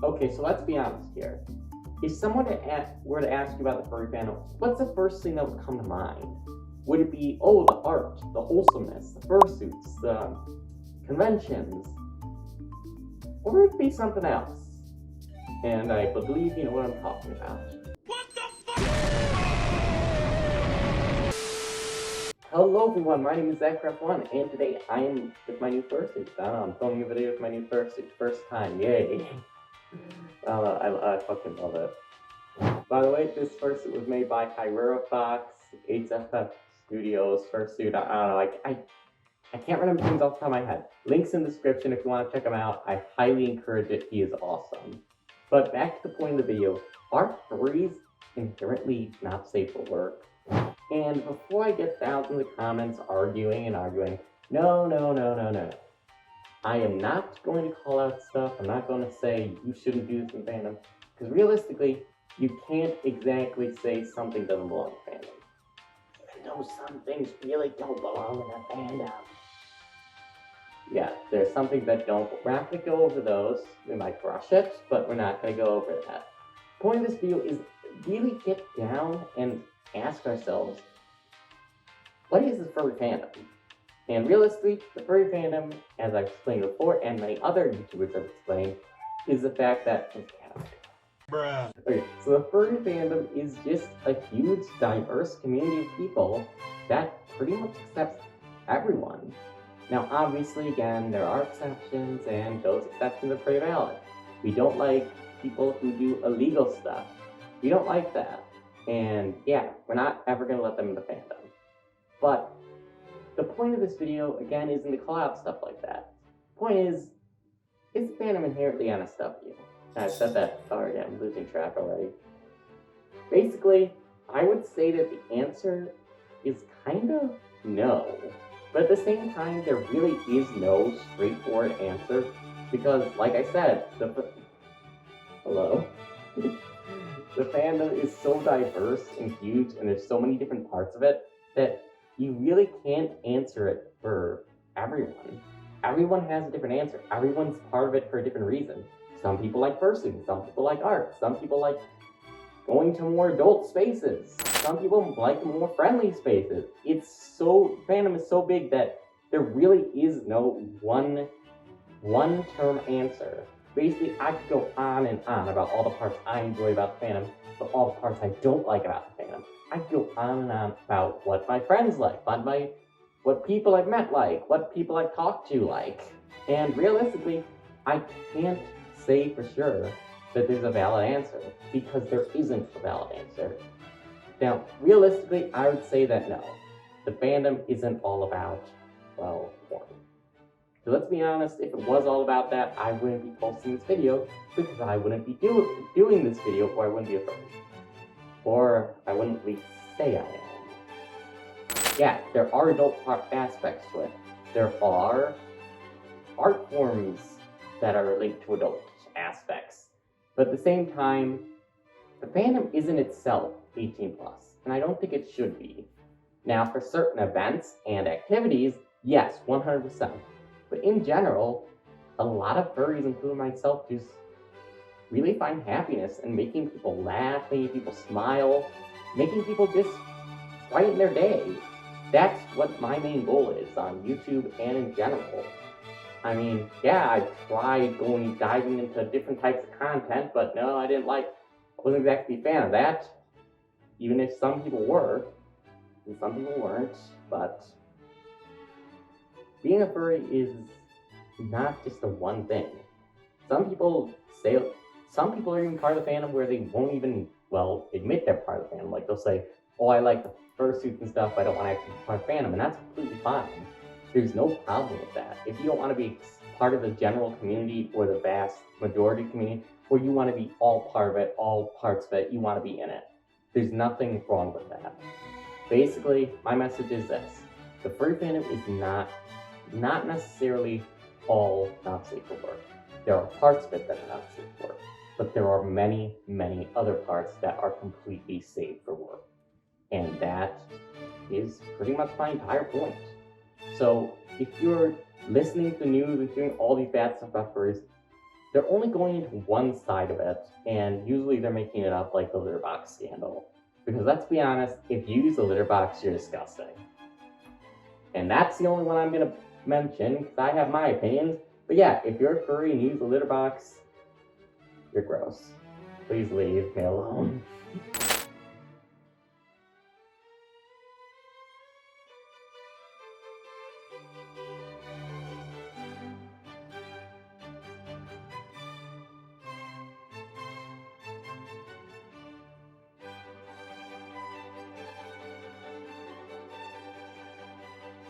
Okay, so let's be honest here. If someone were to ask you about the furry fandom, what's the first thing that would come to mind? Would it be, oh, the art, the wholesomeness, the fursuits, the conventions? Or would it be something else? And I believe you know what I'm talking about. What the fuck? Hello everyone, my name is ZachCraft1, and today I am with my new fursuit. I'm filming a video with my new fursuit, first time, yay! I fucking love it. By the way, this fursuit was made by Fox, NSFW Studios, fursuit, I don't know, I can't remember things off the top of my head. Links in the description if you want to check him out. I highly encourage it, he is awesome. But back to the point of the video, are furries inherently not safe for work? And before I get thousands of comments arguing, no. I am not going to call out stuff. I'm not going to say you shouldn't do this in fandom. Because realistically, you can't exactly say something doesn't belong in fandom. Even though some things really don't belong in a fandom. Yeah, there's some things that don't. We're not going to go over those. We might brush it, but we're not going to go over that. The point of this video is really get down and ask ourselves, what is the furry fandom? And realistically, the furry fandom, as I've explained before, and many other YouTubers have explained, is the fact that Bruh. Okay, so the furry fandom is just a huge, diverse community of people that pretty much accepts everyone. Now, obviously, again, there are exceptions, and those exceptions are pretty valid. We don't like people who do illegal stuff. We don't like that. And yeah, we're not ever going to let them in the fandom. But the point of this video, again, isn't to call out stuff like that. The point is the fandom inherently NSFW? I said that already, I'm losing track already. Basically, I would say that the answer is kind of no. But at the same time, there really is no straightforward answer because, like I said, hello? The fandom is so diverse and huge, and there's so many different parts of it that you really can't answer it for everyone. Everyone has a different answer. Everyone's part of it for a different reason. Some people like fursuit, some people like art, some people like going to more adult spaces, some people like more friendly spaces. Fandom is so big that there really is no one-term answer. Basically, I could go on and on about all the parts I enjoy about the fandom, but all the parts I don't like about the fandom. I could go on and on about what my friends like, what people I've met like, what people I've talked to like. And realistically, I can't say for sure that there's a valid answer, because there isn't a valid answer. Now, realistically, I would say that no. The fandom isn't all about, well, porn. So let's be honest, if it was all about that, I wouldn't be posting this video, because I wouldn't be doing this video, or I wouldn't be a furry. Or I wouldn't at least say I am. Yeah, there are adult aspects to it. There are art forms that are linked to adult aspects. But at the same time, the fandom isn't itself 18+, and I don't think it should be. Now, for certain events and activities, yes, 100%. But in general, a lot of furries, including myself, just really find happiness in making people laugh, making people smile, making people just brighten their day. That's what my main goal is on YouTube and in general. I mean, yeah, I tried diving into different types of content, but no, I wasn't exactly a fan of that. Even if some people were, and some people weren't, but being a furry is not just the one thing. Some people are even part of the fandom where they won't even, admit they're part of the fandom. Like, they'll say, oh, I like the fursuits and stuff, I don't want to actually be part of the fandom, and that's completely fine. There's no problem with that. If you don't want to be part of the general community or the vast majority community, or you want to be all part of it, all parts of it, you want to be in it, there's nothing wrong with that. Basically, my message is this. The furry fandom is not necessarily all not safe for work. There are parts of it that are not safe for work, but there are many, many other parts that are completely safe for work. And that is pretty much my entire point. So if you're listening to the news and hearing all these bad stuff about furries, they're only going into one side of it, and usually they're making it up like the litter box scandal. Because let's be honest, if you use a litter box, you're disgusting. And that's the only one I'm going to mention, because I have my opinions. But yeah, if you're a furry and use a litter box, you're gross. Please leave me alone.